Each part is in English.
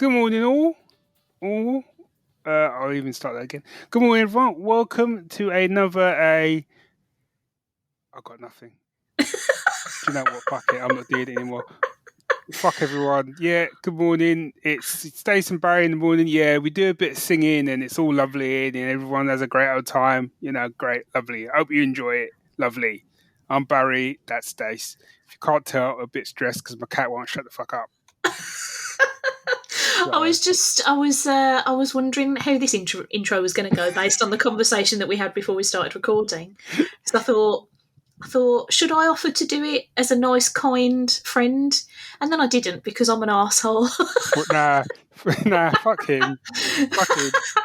Good morning, all. I'll even start that again. Good morning, everyone. Welcome to another. I got nothing. Do you know what? Fuck it. I'm not doing it anymore. Fuck everyone. Yeah. Good morning. It's Stace and Barry in the morning. Yeah, we do a bit of singing, and it's all lovely, and everyone has a great old time. You know, great, lovely. I hope you enjoy it. Lovely. I'm Barry. That's Stace. If you can't tell, I'm a bit stressed because my cat won't shut the fuck up. I was wondering how this intro was going to go based on the conversation that we had before we started recording. So I thought, should I offer to do it as a nice, kind friend? And then I didn't because I'm an arsehole. Nah, fuck him.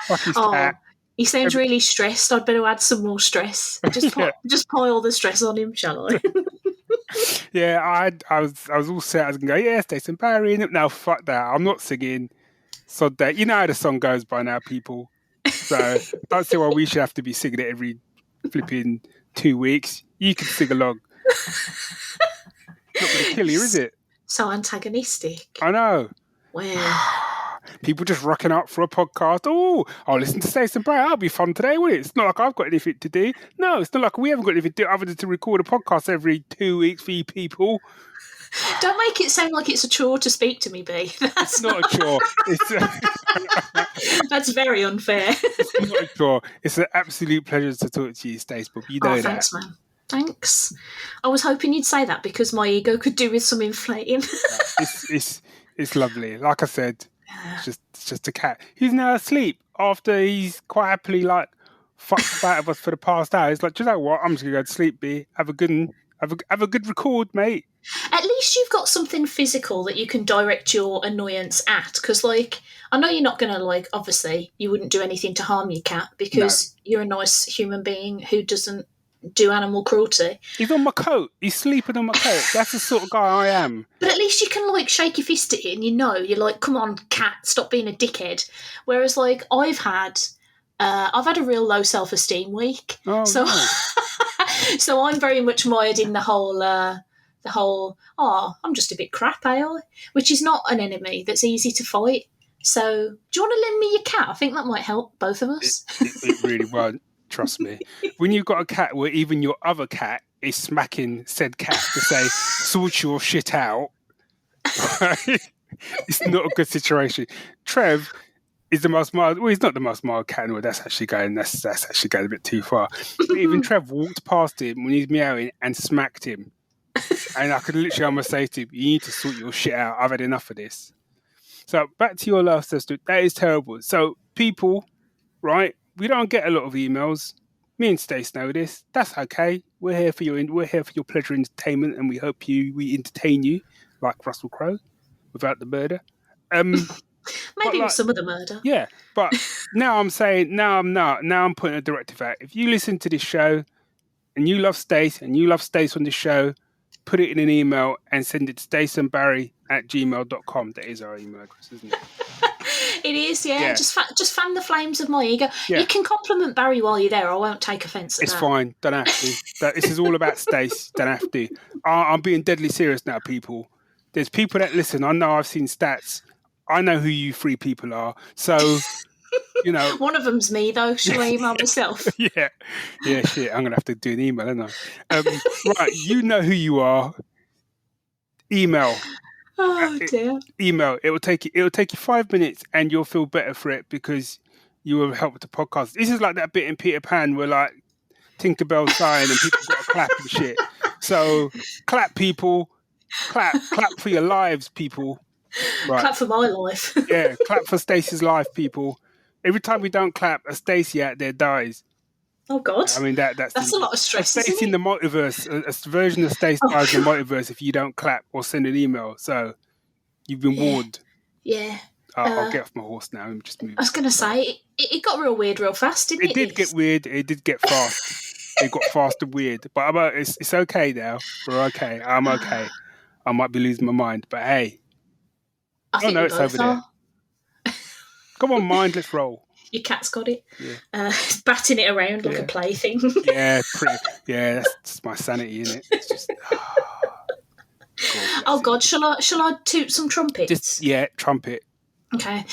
Fuck his cat. He sounds really stressed. I'd better add some more stress. Just pile the stress on him, shall I? Yeah, I was all set. I was going to go, yeah, Stace and Barry in it. No, fuck that. I'm not singing. So that, you know how the song goes by now, people. So don't see why we should have to be singing it every flipping 2 weeks. You can sing along. Not going to kill you, is it? So antagonistic. I know. Wow. People just rocking up for a podcast. Oh, I'll listen to Stace and Barry. That'll be fun today, won't it? It's not like I've got anything to do. No, it's not like we haven't got anything to do other than to record a podcast every 2 weeks for you people. Don't make it sound like it's a chore to speak to me, B. That's not a chore. That's very unfair. It's not a chore. It's an absolute pleasure to talk to you, Stace, but you know that. Thanks, man. Thanks. I was hoping you'd say that because my ego could do with some inflating. It's lovely. Like I said, it's just a cat. He's now asleep after he's quite happily fucked about of us for the past hour. He's like, do you know what? I'm just gonna go to sleep, B. Have a good record, mate. At least you've got something physical that you can direct your annoyance at. Because, I know you're not going to, obviously, you wouldn't do anything to harm your cat because you're a nice human being who doesn't do animal cruelty. He's on my coat. He's sleeping on my coat. That's the sort of guy I am. But at least you can, shake your fist at it and you're like, come on, cat, stop being a dickhead. Whereas, I've had a real low self-esteem week. Oh, so, nice. So I'm very much mired in the whole, I'm just a bit crap, which is not an enemy that's easy to fight. So do you want to lend me your cat? I think that might help both of us. It really won't. Trust me. When you've got a cat where even your other cat is smacking said cat to say, sort your shit out, it's not a good situation. Trev is the most mild. Well, he's not the most mild cat in the world. That's actually going a bit too far. But even Trev walked past him when he's meowing and smacked him. And I could literally almost say to him, you need to sort your shit out. I've had enough of this. So back to your last sister. That is terrible. So people, right, we don't get a lot of emails. Me and Stace know this. That's okay. We're here for your pleasure and entertainment, and we hope we entertain you like Russell Crowe without the murder. Maybe with some of the murder. Yeah, but now I'm putting a directive out. If you listen to this show and you love Stace on this show, put it in an email and send it to staceandbarry@gmail.com. That is our email address, isn't it? It is, yeah. Just fan the flames of my ego. Yeah. You can compliment Barry while you're there. I won't take offence at It's that. fine. Don't have to. This is all about Stace. Don't have to. I'm being deadly serious now, people. There's people that listen. I know I've seen stats. I know who you three people are. So, One of them's me, though. Shall I email myself? Yeah, shit. I'm going to have to do an email, aren't I? Right, you know who you are. Email. Oh, dear. Email. It'll take you 5 minutes and you'll feel better for it because you will help with the podcast. This is like that bit in Peter Pan where, Tinkerbell's dying and people got to clap and shit. So, clap, people. Clap for your lives, people. Right. Clap for my life. Yeah, clap for Stacey's life, people. Every time we don't clap, a Stacey out there dies. Oh, God. I mean, that's a lot of stress. Stace in the multiverse, a version of Stace dies in the multiverse if you don't clap or send an email. So you've been warned. Yeah. I'll get off my horse now and just move. I was going to say, it got real weird real fast, didn't it? It did get weird. It did get fast. It got fast and weird. But it's okay now. We're okay. I'm okay. I might be losing my mind, but hey. I think it's over there. Come on, mind, let's roll. Your cat's got it. Yeah. Batting it around like a plaything. Yeah, pretty. Yeah, that's my sanity, isn't it? It's just. God, shall I toot some trumpets? Just trumpet. Okay.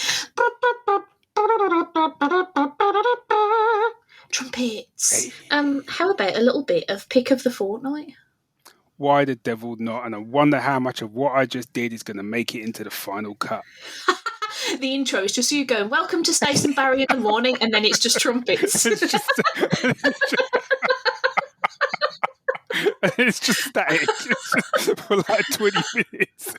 Trumpets. How about a little bit of pick of the fortnight? Why the devil not? And I wonder how much of what I just did is going to make it into the final cut. The intro is just you going, welcome to Stace and Barry in the morning, and then it's just trumpets. It's just static for like 20 minutes.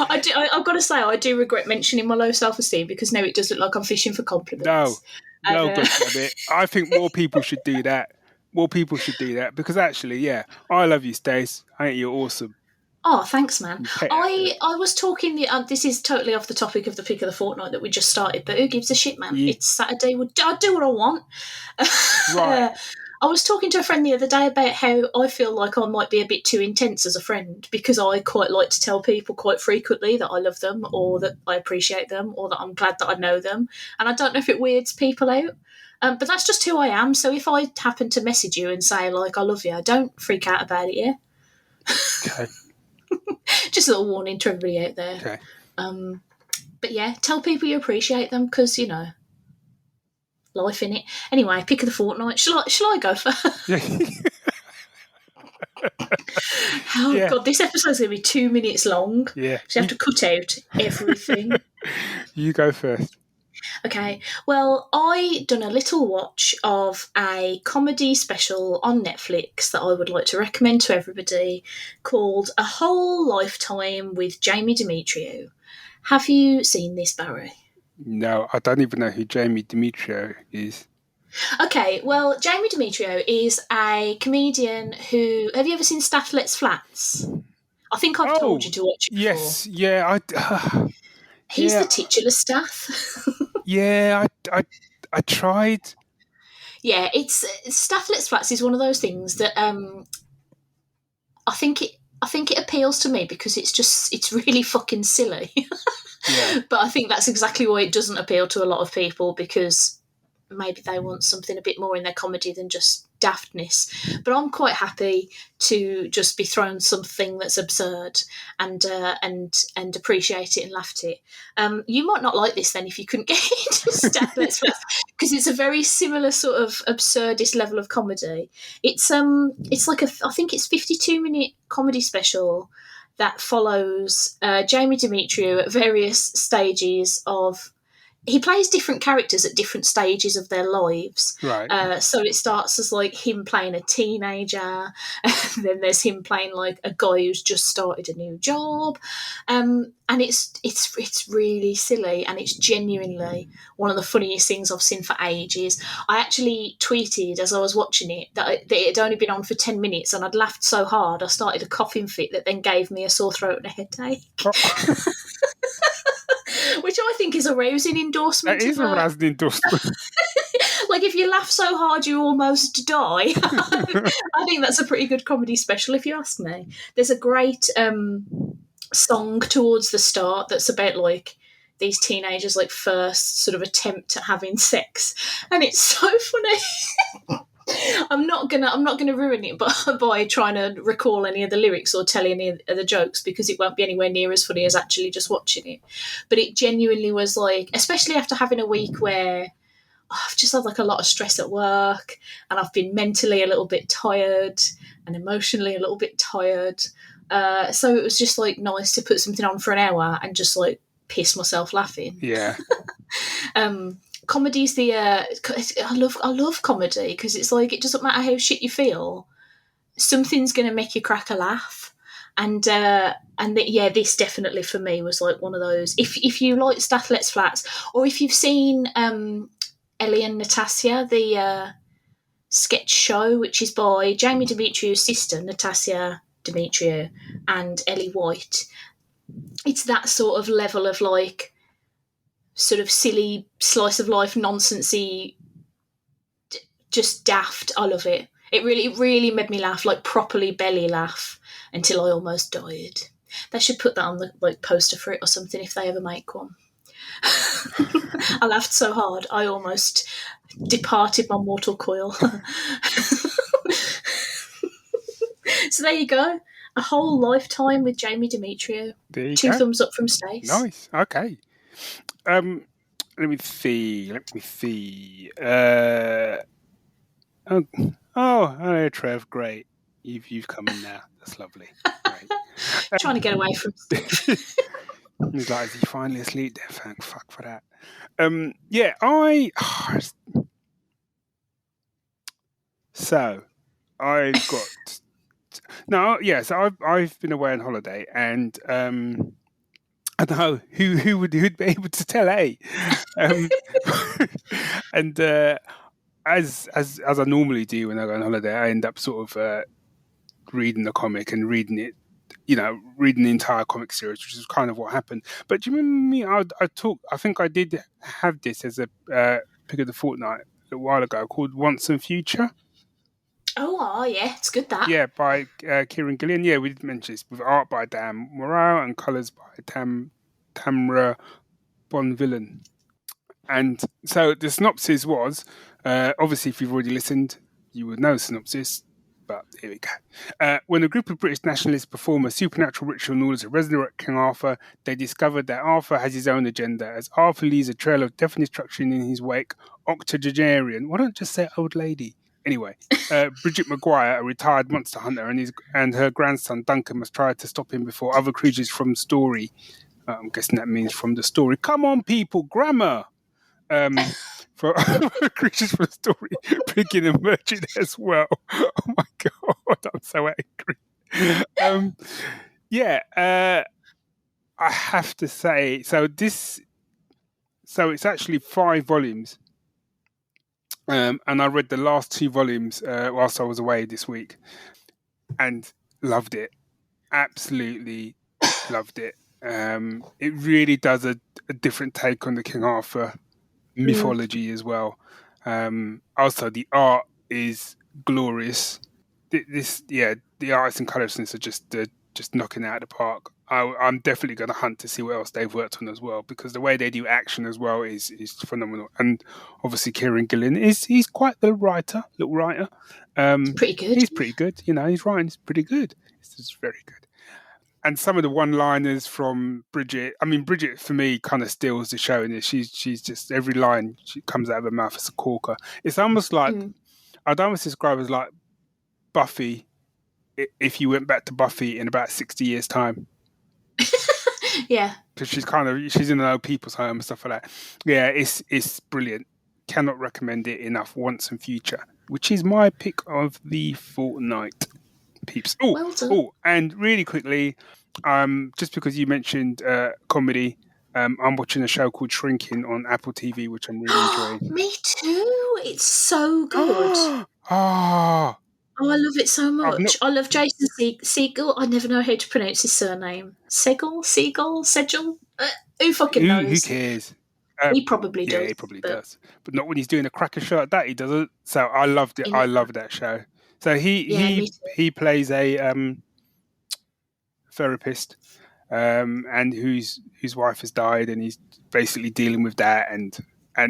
I've got to say, I do regret mentioning my low self-esteem because now it does look like I'm fishing for compliments. No, God damn it. I think more people should do that. More people should do that because actually, yeah, I love you, Stace. I think you're awesome. Oh, thanks, man. I was talking. This is totally off the topic of the pick of the fortnight that we just started, but who gives a shit, man? Yeah. It's Saturday. I do what I want. Right. I was talking to a friend the other day about how I feel like I might be a bit too intense as a friend because I quite like to tell people quite frequently that I love them or that I appreciate them or that I'm glad that I know them. And I don't know if it weirds people out. But that's just who I am. So if I happen to message you and say, like, I love you, don't freak out about it, yeah? Okay. Just a little warning to everybody out there. Okay. But yeah, tell people you appreciate them because, you know, life in it. Anyway, pick of the fortnight. Shall I go first? Yeah. God, this episode's going to be 2 minutes long. Yeah. So you have to cut out everything. You go first. Okay. Well, I done a little watch of a comedy special on Netflix that I would like to recommend to everybody called A Whole Lifetime with Jamie Demetriou. Have you seen this, Barry? No, I don't even know who Jamie Demetriou is. Okay, well, Jamie Demetriou is a comedian who... Have you ever seen Staff Lets Flats? I think I've told you to watch it before. Yes, yeah. He's the titular Staff. Yeah, I tried. Yeah, it's Staff Lets Flats is one of those things that I think it appeals to me because it's really fucking silly. Yeah. But I think that's exactly why it doesn't appeal to a lot of people because maybe they want something a bit more in their comedy than just daftness. But I'm quite happy to just be thrown something that's absurd and appreciate it and laugh at it. You might not like this then if you couldn't get into Staff Let's Flats because it's a very similar sort of absurdist level of comedy. It's like I think it's 52-minute comedy special that follows Jamie Demetriou at various stages of... He plays different characters at different stages of their lives. Right. So it starts as like him playing a teenager, and then there's him playing like a guy who's just started a new job, and it's really silly, and it's genuinely one of the funniest things I've seen for ages. I actually tweeted as I was watching it that it had only been on for 10 minutes, and I'd laughed so hard I started a coughing fit that then gave me a sore throat and a headache. Which I think is a rousing endorsement. It is a rousing endorsement. Like, if you laugh so hard you almost die. I think that's a pretty good comedy special, if you ask me. There's a great song towards the start that's about, like, these teenagers, like, first sort of attempt at having sex. And it's so funny. I'm not gonna ruin it by trying to recall any of the lyrics or tell any of the jokes because it won't be anywhere near as funny as actually just watching it. But it genuinely was like, especially after having a week where I've just had like a lot of stress at work and I've been mentally a little bit tired and emotionally a little bit tired. So it was just like nice to put something on for an hour and just like piss myself laughing. Yeah. Comedy's the I love comedy because it's like it doesn't matter how shit you feel, something's going to make you crack a laugh, and this definitely for me was like one of those. If you like Staff Lets Flats, or if you've seen Ellie and Natasha, the sketch show, which is by Jamie Demetriou's sister Natasha Demetriou and Ellie White, it's that sort of level of like sort of silly slice of life nonsensey, just daft. I love it. It really made me laugh, like properly belly laugh until I almost died. They should put that on the like poster for it or something if they ever make one. I laughed so hard I almost departed my mortal coil. So there you go. A whole lifetime with Jamie Demetriou. There you 2 go. thumbs up from Stace. Nice. Okay. Let me see. Hello, Trev. Great. You've come in now. That's lovely. Great. Trying to get away from stuff. He's like, is he finally asleep? There, thank fuck for that. Yeah, so I've got no, yeah. So I've been away on holiday, and I don't know who'd be able to tell, and as I normally do when I go on holiday, I end up sort of reading the comic and reading it, reading the entire comic series, which is kind of what happened. But do you remember me? I think I did have this as a pick of the fortnight a little while ago, called Once and Future. Oh, yeah, it's good, that. Yeah, by Kieran Gillian. Yeah, we did mention this, with art by Dan Morale and colours by Tamra Bonvillain. And so the synopsis was, obviously, if you've already listened, you would know the synopsis, but here we go. When a group of British nationalists perform a supernatural ritual in order to resurrect King Arthur, they discover that Arthur has his own agenda. As Arthur leaves a trail of death and destruction in his wake, octogenarian, why don't just say old lady? Anyway, Bridget Maguire, a retired monster hunter, and her grandson Duncan must try to stop him before other creatures from story. I'm guessing that means from the story. Come on, people, grammar! For creatures from the story begin emerging as well. Oh my god, I'm so angry. I have to say, so it's actually 5 volumes, and I read the last 2 volumes whilst I was away this week, and loved it. Absolutely loved it. It really does a different take on the King Arthur mythology as well. Also, the art is glorious. The arts and colours are just knocking it out of the park. I'm definitely going to hunt to see what else they've worked on as well, because the way they do action as well is phenomenal. And obviously, Kieran Gillen he's quite the little writer. Pretty good. He's pretty good. His writing's pretty good. It's just very good. And some of the one-liners from Bridget, Bridget for me kind of steals the show in this. She's just, every line she comes out of her mouth is a corker. It's almost like, I'd almost describe it as like Buffy, if you went back to Buffy in about 60 years' time. Yeah. Because she's in an old people's home and stuff like that. Yeah, it's brilliant. Cannot recommend it enough. Once and Future, which is my pick of the fortnight. Peeps. Oh, and really quickly, just because you mentioned comedy, I'm watching a show called Shrinking on Apple TV, which I'm really enjoying. Me too. It's so good. Oh, I love it so much. I love Jason Segel. I never know how to pronounce his surname. Segel? Who fucking knows? Who cares? He probably does. Yeah, he probably does. But not when he's doing a cracker show like that, he doesn't. So I loved it. I love that show. So he plays a therapist, and whose wife has died, and he's basically dealing with that, and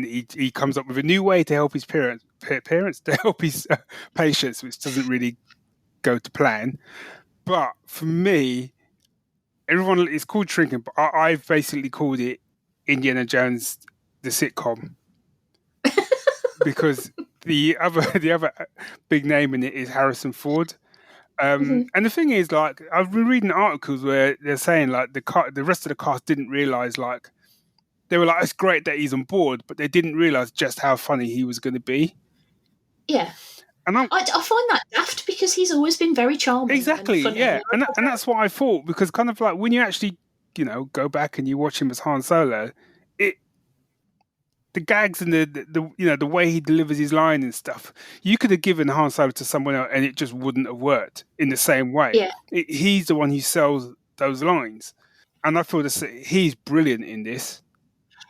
he comes up with a new way to help his parents to help his patients, which doesn't really go to plan. But for me, everyone, it's called Shrinking, but I've basically called it Indiana Jones the sitcom, because the other big name in it is Harrison Ford. And the thing is, like, I've been reading articles where they're saying like the rest of the cast didn't realize, like, they were like, it's great that he's on board, but they didn't realize just how funny he was going to be. Yeah. And I find that daft, because he's always been very charming. Exactly, and funny. yeah. And that's what I thought, because kind of like when you actually, go back and you watch him as Han Solo, the gags and the way he delivers his line and stuff, you could have given Han Solo to someone else and it just wouldn't have worked in the same way. Yeah. He's the one who sells those lines. And I feel he's brilliant in this.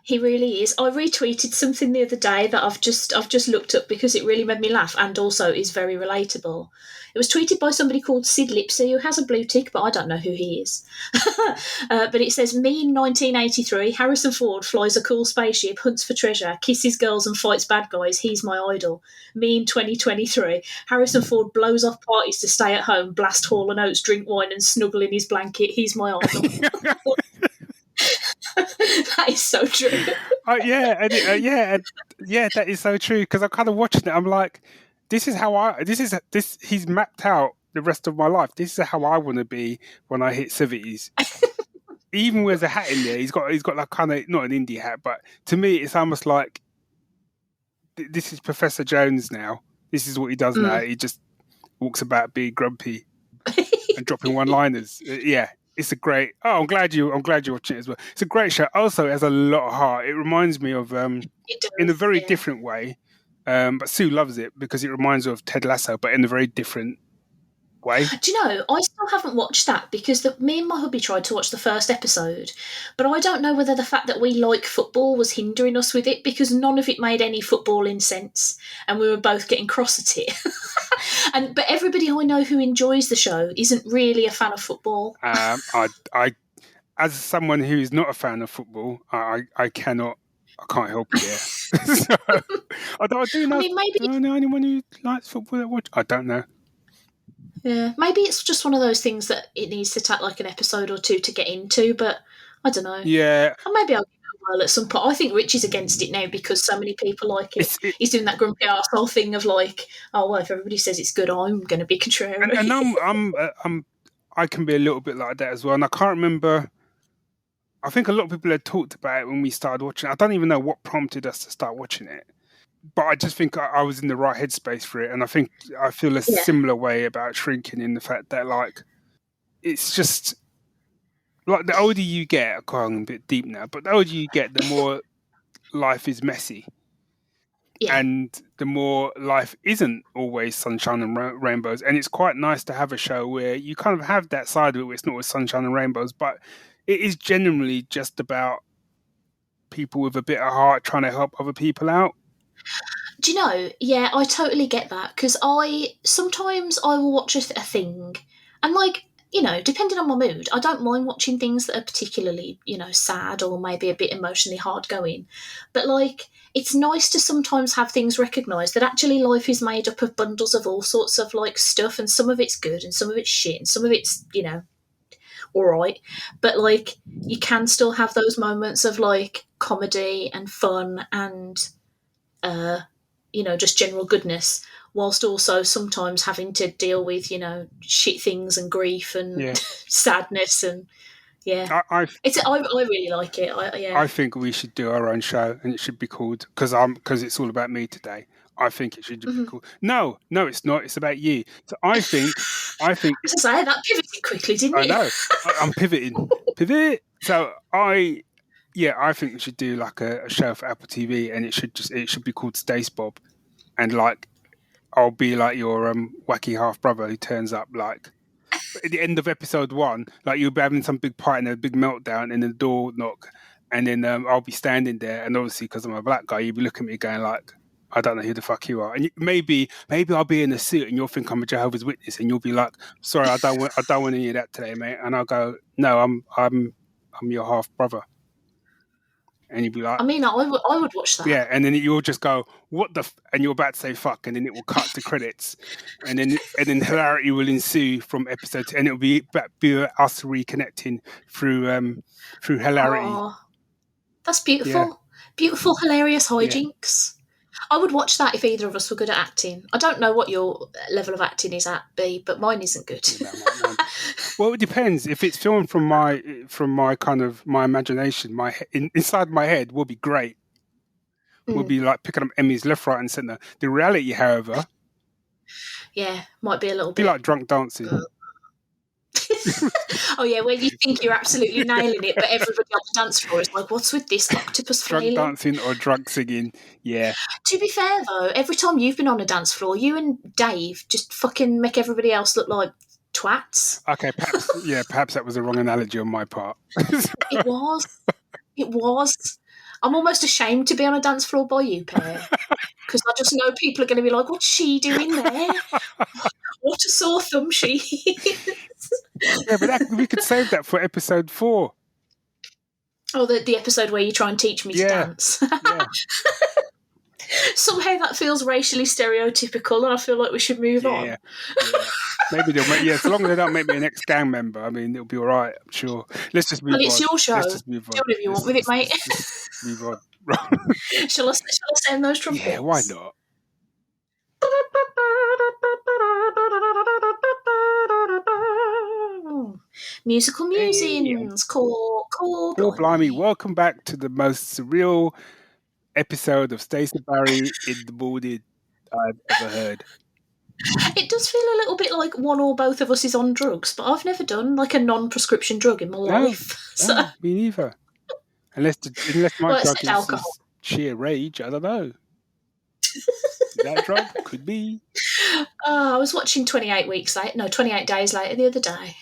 He really is. I retweeted something the other day that I've just looked up because it really made me laugh and also is very relatable. It was tweeted by somebody called Sid Lipsy, who has a blue tick, but I don't know who he is. But it says, me in 1983, Harrison Ford flies a cool spaceship, hunts for treasure, kisses girls and fights bad guys. He's my idol. Me in 2023, Harrison Ford blows off parties to stay at home, blast Hall and Oates, drink wine and snuggle in his blanket. He's my idol. That is so true. That is so true. Because I'm kind of watching it. I'm like, he's mapped out the rest of my life. This is how I want to be when I hit 70s. Even wears a hat in there. He's got like kind of not an indie hat, but to me, it's almost like this is Professor Jones now. This is what he does now. He just walks about being grumpy and dropping one-liners. It's a great. Oh, I'm glad you're watching it as well. It's a great show. Also, it has a lot of heart. It reminds me of, in a very different way, but Sue loves it because it reminds her of Ted Lasso, but in a very different way. Do you know, I still haven't watched that because me and my hubby tried to watch the first episode, but I don't know whether the fact that we like football was hindering us with it because none of it made any footballing sense and we were both getting cross at it. But everybody I know who enjoys the show isn't really a fan of football. I as someone who is not a fan of football, I can't help it. So, I do know. I mean, maybe I don't know anyone who likes football that watch. I don't know. Yeah, maybe it's just one of those things that it needs to take like an episode or two to get into, but I don't know. Yeah. And maybe I'll give it a whirl at some point. I think Rich is against it now because so many people like it. He's doing that grumpy arsehole thing of like, oh, well, if everybody says it's good, I'm going to be contrary. And I can be a little bit like that as well. And I can't remember. I think a lot of people had talked about it when we started watching it. I don't even know what prompted us to start watching it. But I just think I was in the right headspace for it. And I think I feel a similar way about Shrinking in the fact that, like, it's just, like, the older you get, I'm going a bit deep now, but the older you get, the more life is messy. Yeah. And the more life isn't always sunshine and rainbows. And it's quite nice to have a show where you kind of have that side of it where it's not always sunshine and rainbows, but it is generally just about people with a bit of heart trying to help other people out. Do you know, yeah, I totally get that because sometimes I will watch a thing and, like, you know, depending on my mood, I don't mind watching things that are particularly, you know, sad or maybe a bit emotionally hard going. But, like, it's nice to sometimes have things recognised that actually life is made up of bundles of all sorts of, like, stuff, and some of it's good and some of it's shit and some of it's, you know, all right. But, like, you can still have those moments of, like, comedy and fun and you know, just general goodness, whilst also sometimes having to deal with, you know, shit things and grief and sadness and I really like it. I think we should do our own show and it should be called because it's all about me today. I think it should be called. No, it's not. It's about you. So I think. I was going to say that pivoted quickly, didn't you? I know. I'm pivoting. Pivot. So I think we should do like a show for Apple TV, and it should be called Stace Bob, and like I'll be like your wacky half brother who turns up like at the end of episode 1, like you'll be having some big party and a big meltdown, and then the door knock, and then I'll be standing there, and obviously because I'm a black guy, you'll be looking at me going like, I don't know who the fuck you are, and maybe I'll be in a suit, and you'll think I'm a Jehovah's Witness, and you'll be like, sorry, I don't want any of that today, mate, and I'll go, no, I'm your half brother. And you'd be like, I mean, I would watch that. Yeah, and then you'll just go, what the and you're about to say fuck, and then it will cut to credits, and then hilarity will ensue from episode 2, and it'll be us reconnecting through hilarity. Oh, that's beautiful. Yeah. Beautiful, hilarious hijinks. Yeah. I would watch that if either of us were good at acting. I don't know what your level of acting is at, B, but mine isn't good. Well, it depends. If it's filmed from my kind of my imagination, inside my head will be great. We'll be like picking up Emmys left, right, and centre. The reality, however, might be a little bit like drunk dancing. Oh yeah, where you think you're absolutely nailing it, but everybody on the dance floor is like, "What's with this octopus flailing?" Drunk dancing or drunk singing, yeah. To be fair though, every time you've been on a dance floor, you and Dave just fucking make everybody else look like twats. Okay, perhaps that was a wrong analogy on my part. It was. I'm almost ashamed to be on a dance floor by you pair because I just know people are going to be like, "What's she doing there? What a sore thumb she is." Yeah, but we could save that for episode 4. Oh, the episode where you try and teach me to dance. Yeah. Somehow that feels racially stereotypical, and I feel like we should move on. Yeah. Maybe they'll make. Yeah, as long as they don't make me an ex-gang member, I mean, it'll be all right. I'm sure. Let's just move on. Well, it's your show. Let's just move on. Do whatever you want with it, mate. Let's move on. Shall I sound those trumpets? Yeah, why not? Musical Musings. Call Blimey. Welcome back to the most surreal episode of Stacey Barry in the morning I've ever heard. It does feel a little bit like one or both of us is on drugs, but I've never done like a non-prescription drug in my life. No, me neither. Unless my drug is sheer rage, I don't know. Is that a drug? Could be. I was watching 28 Days Later the other day.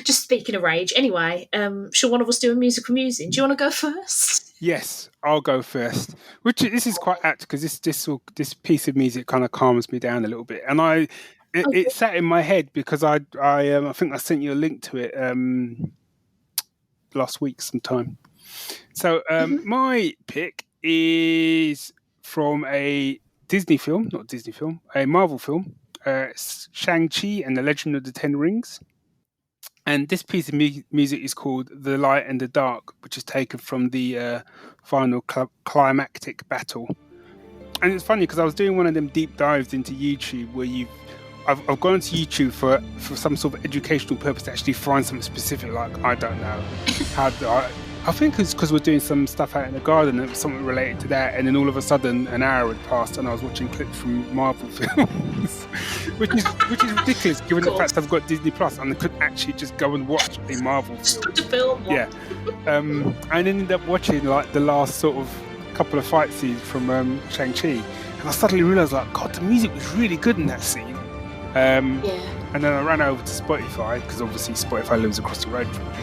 Just speaking of rage. Anyway, shall one of us do a musical musing? Do you want to go first? Yes, I'll go first. This is quite apt because this piece of music kind of calms me down a little bit, and it sat in my head because I think I sent you a link to it last week sometime. So my pick is from a a Marvel film, Shang-Chi and the Legend of the Ten Rings. And this piece of music is called The Light and the Dark, which is taken from the final climactic battle. And it's funny because I was doing one of them deep dives into YouTube where I've gone to YouTube for some sort of educational purpose to actually find something specific, like, I don't know, I think it's because we're doing some stuff out in the garden and something related to that, and then all of a sudden an hour had passed and I was watching clips from Marvel films, which is ridiculous given the fact I've got Disney Plus and I couldn't actually just go and watch a Marvel film. Yeah, I ended up watching like the last sort of couple of fight scenes from Shang-Chi, and I suddenly realised, like, God, the music was really good in that scene. And then I ran over to Spotify because obviously Spotify lives across the road from me.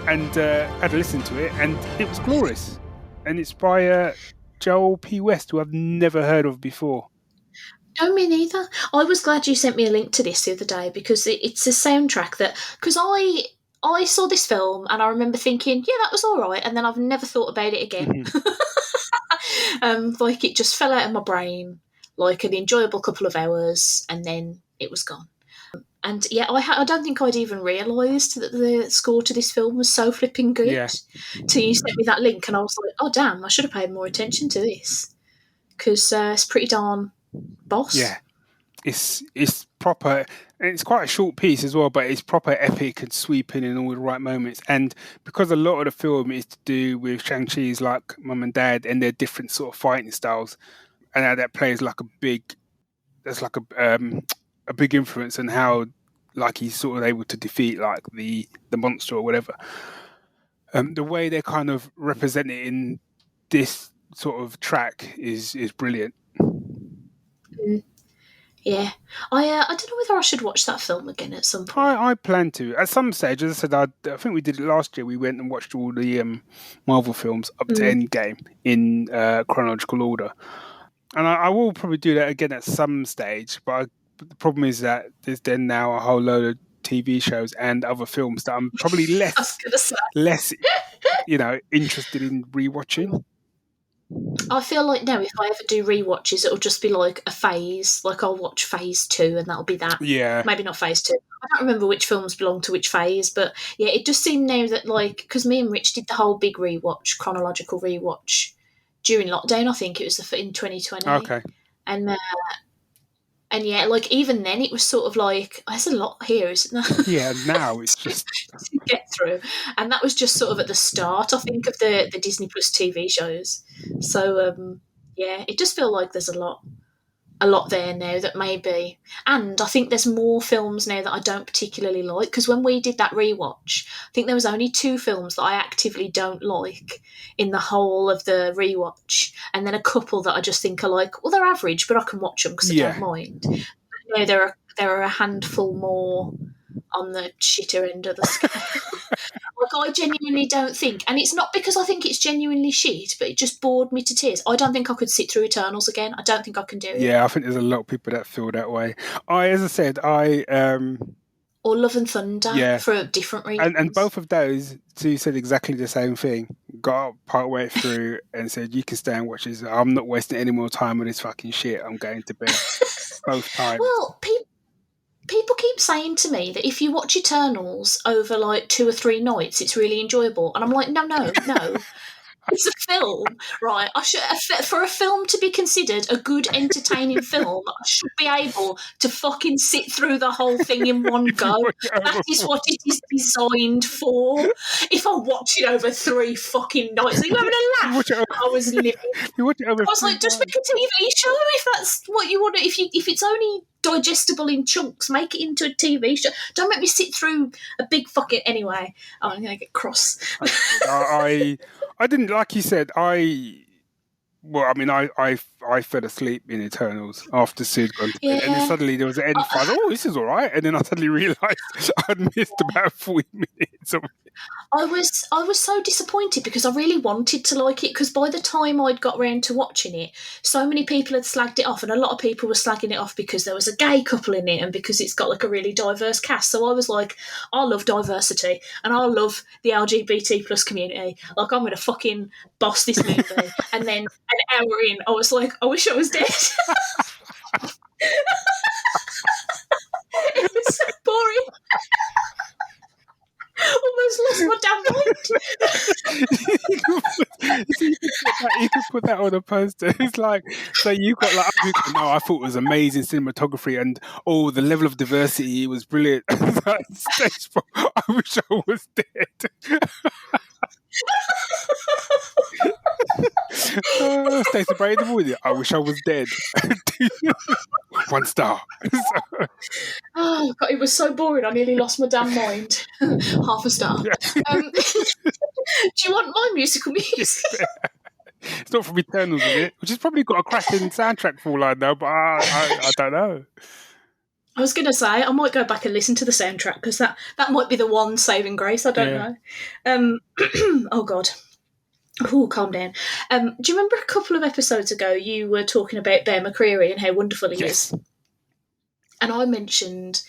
And had a listen to it, and it was glorious. And it's by Joel P. West, who I've never heard of before. No, me neither. I was glad you sent me a link to this the other day because it's a soundtrack that... Because I saw this film and I remember thinking, yeah, that was all right, and then I've never thought about it again. Like, it just fell out of my brain, like an enjoyable couple of hours, and then it was gone. And yeah, I don't think I'd even realised that the score to this film was so flipping good. Yeah. Till you sent me that link, and I was like, oh damn, I should have paid more attention to this because it's pretty darn boss. Yeah, it's proper. It's quite a short piece as well, but it's proper epic and sweeping in all the right moments. And because a lot of the film is to do with Shang-Chi's like mum and dad and their different sort of fighting styles, and how that plays like a big influence on how, like, he's sort of able to defeat like the monster or whatever. The way they kind of represent it in this sort of track is brilliant. Yeah, I don't know whether I should watch that film again at some point. I plan to at some stage. As I said, I think we did it last year. We went and watched all the Marvel films up to Endgame in chronological order, and I will probably do that again at some stage. But the problem is that there's then now a whole load of TV shows and other films that I'm probably less interested in rewatching. I feel like now if I ever do rewatches, it'll just be like a phase. Like, I'll watch phase 2 and that'll be that. Yeah. Maybe not phase 2. I don't remember which films belong to which phase, but yeah, it just seemed now that, like, because me and Rich did the whole big chronological rewatch during lockdown. I think it was in 2020. Okay. And yeah, like, even then it was sort of like, there's a lot here, isn't there? Yeah, now it's just to get through. And that was just sort of at the start, I think, of the Disney Plus TV shows. So, yeah, it just feels like there's a lot there now that maybe... And I think there's more films now that I don't particularly like, because when we did that rewatch, I think there was only 2 films that I actively don't like in the whole of the rewatch, and then a couple that I just think are like, well, they're average, but I can watch them because I don't mind. But no, there are a handful more on the shitter end of the scale. Like, I genuinely don't think, and it's not because I think it's genuinely shit, but it just bored me to tears. I don't think I could sit through Eternals again. I don't think I can do it. Yeah, I think there's a lot of people that feel that way. As I said, Or Love and Thunder for different reasons. And both of those two said exactly the same thing. Got up part way through and said, "You can stay and watch this. I'm not wasting any more time on this fucking shit. I'm going to bed." Both times. Well, people keep saying to me that if you watch Eternals over like 2 or 3 nights, it's really enjoyable, and I'm like, no. It's a film, right? For a film to be considered a good, entertaining film, I should be able to fucking sit through the whole thing in one go. That is what it is designed for. If I watch it over 3 fucking nights, are you having a laugh? I was living. I was like, just make a TV show if that's what you want. If it's only digestible in chunks, make it into a TV show. Don't make me sit through a big fucking. Anyway, I'm gonna get cross. I didn't, like you said, I fell asleep in Eternals after Sid gone to bed, and then suddenly there was an end fight. Oh, this is all right, and then I suddenly realised I'd missed about 40 minutes of it. I was so disappointed because I really wanted to like it, because by the time I'd got around to watching it, so many people had slagged it off, and a lot of people were slagging it off because there was a gay couple in it and because it's got like a really diverse cast. So I was like, I love diversity and I love the LGBT plus community. Like, I'm going to fucking boss this movie. And then an hour in, I was like, I wish I was dead. It was so boring. Almost lost my damn mind. You could put that on a poster. It's like, so you got like, no, I thought it was amazing cinematography and the level of diversity was brilliant. I wish I was dead. Stacey Braden with it. I wish I was dead. 1 star. Oh God, it was so boring. I nearly lost my damn mind. 1/2 star. Do you want my musical music? It's not from Eternals, is it? Which has probably got a cracking soundtrack for all I know, but I don't know. I was going to say, I might go back and listen to the soundtrack because that might be the one saving grace. I don't know. Oh God. Oh, calm down. Do you remember a couple of episodes ago you were talking about Bear McCreary and how wonderful he is? And I mentioned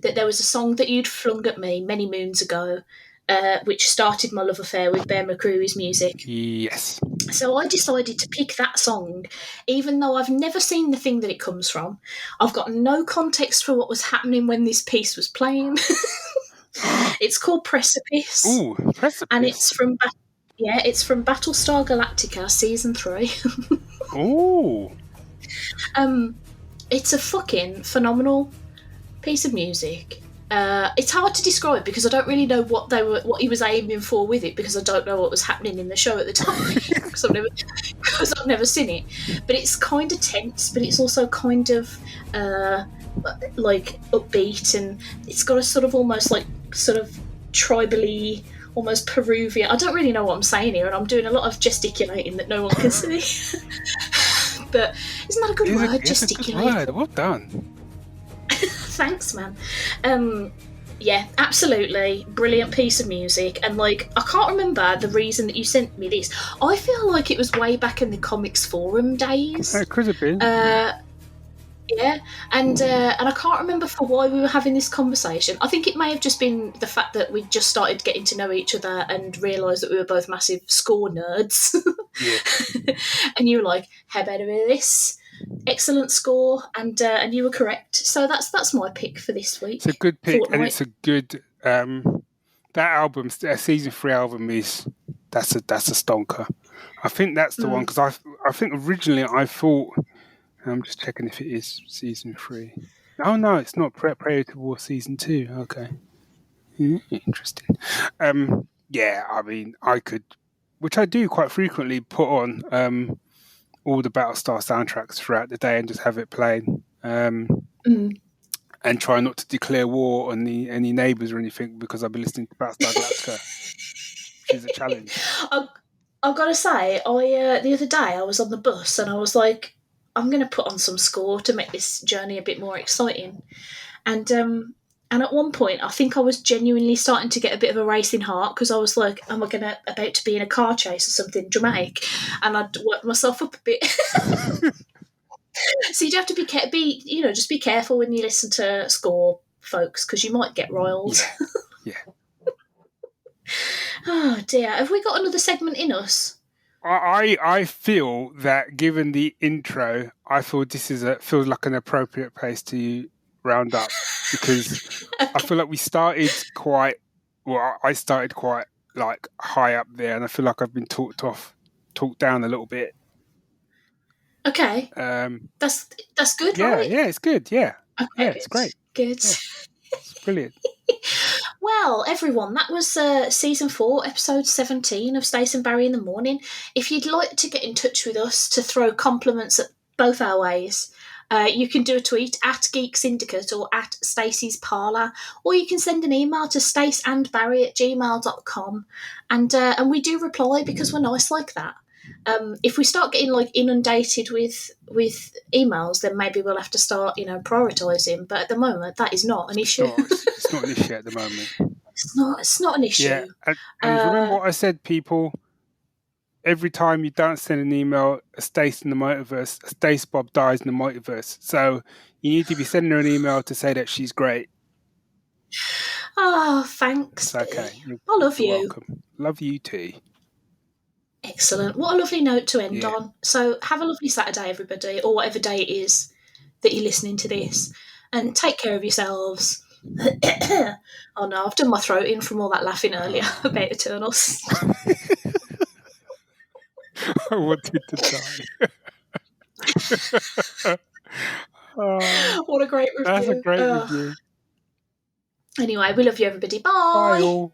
that there was a song that you'd flung at me many moons ago, which started my love affair with Bear McCreary's music. Yes. So I decided to pick that song, even though I've never seen the thing that it comes from. I've got no context for what was happening when this piece was playing. It's called Precipice. Ooh, Precipice. And it's from Battlestar Galactica Season 3. Ooh. It's a fucking phenomenal piece of music. It's hard to describe because I don't really know what he was aiming for with it, because I don't know what was happening in the show at the time because I've never seen it. But it's kind of tense, but it's also kind of like upbeat, and it's got a sort of almost like sort of tribally, almost Peruvian. I don't really know what I'm saying here, and I'm doing a lot of gesticulating that no one can see. But isn't that a good word? Gesticulating. Good word. Well done. Thanks, man. Yeah, absolutely brilliant piece of music, and like I can't remember the reason that you sent me this. I feel like it was way back in the comics forum days. It could have been. Yeah, and I can't remember for why we were having this conversation. I think it may have just been the fact that we just started getting to know each other and realised that we were both massive score nerds. Yeah. And you were like, "How about a bit of this? Excellent score," and you were correct. So that's my pick for this week. It's a good pick, Fortnite. and it's a good that album, season 3 album that's a stonker. I think that's the one, because I think originally I thought. I'm just checking if it is season 3. Oh no, it's not. Predator War season 2. Okay, interesting. Yeah, I mean, I could, which I do quite frequently, put on all the Battlestar soundtracks throughout the day and just have it playing, and try not to declare war on any neighbours or anything, because I've been listening to Battlestar Galactica, which is a challenge. I've got to say, the other day I was on the bus and I was like, I'm going to put on some score to make this journey a bit more exciting. And And at one point, I think I was genuinely starting to get a bit of a racing heart because I was like, am I about to be in a car chase or something dramatic? And I'd worked myself up a bit. So you'd have to just be careful when you listen to score, folks, because you might get riled. Yeah. Oh dear, have we got another segment in us? I feel that given the intro, I feel this feels like an appropriate place to round up because I feel like we started I started quite like high up there, and I feel like I've been talked down a little bit. Okay. That's good, right? Yeah, it's good. Yeah. Okay, Yeah, it's great. Good. Yeah. It's brilliant. Well, everyone, that was season 4, episode 17 of Stace and Barry in the Morning. If you'd like to get in touch with us to throw compliments at both our ways, you can do a tweet at Geek Syndicate or at Stacey's Parlour, or you can send an email to staceandbarry@gmail.com, and we do reply because we're nice like that. If we start getting like inundated with emails, then maybe we'll have to start, prioritising. But at the moment, that is not an issue. It's not an issue at the moment. It's not an issue. Yeah, and remember what I said, people. Every time you don't send an email, a Stace in the multiverse, a Stace Bob dies in the multiverse. So you need to be sending her an email to say that she's great. Oh, thanks. It's okay. I love you. Welcome. Love you too. Excellent. What a lovely note to end on. So have a lovely Saturday, everybody, or whatever day it is that you're listening to this. And take care of yourselves. Oh no, I've done my throat in from all that laughing earlier about Eternals. I wanted to die. What a great review. That's a great review. Anyway, we love you, everybody. Bye. Bye all.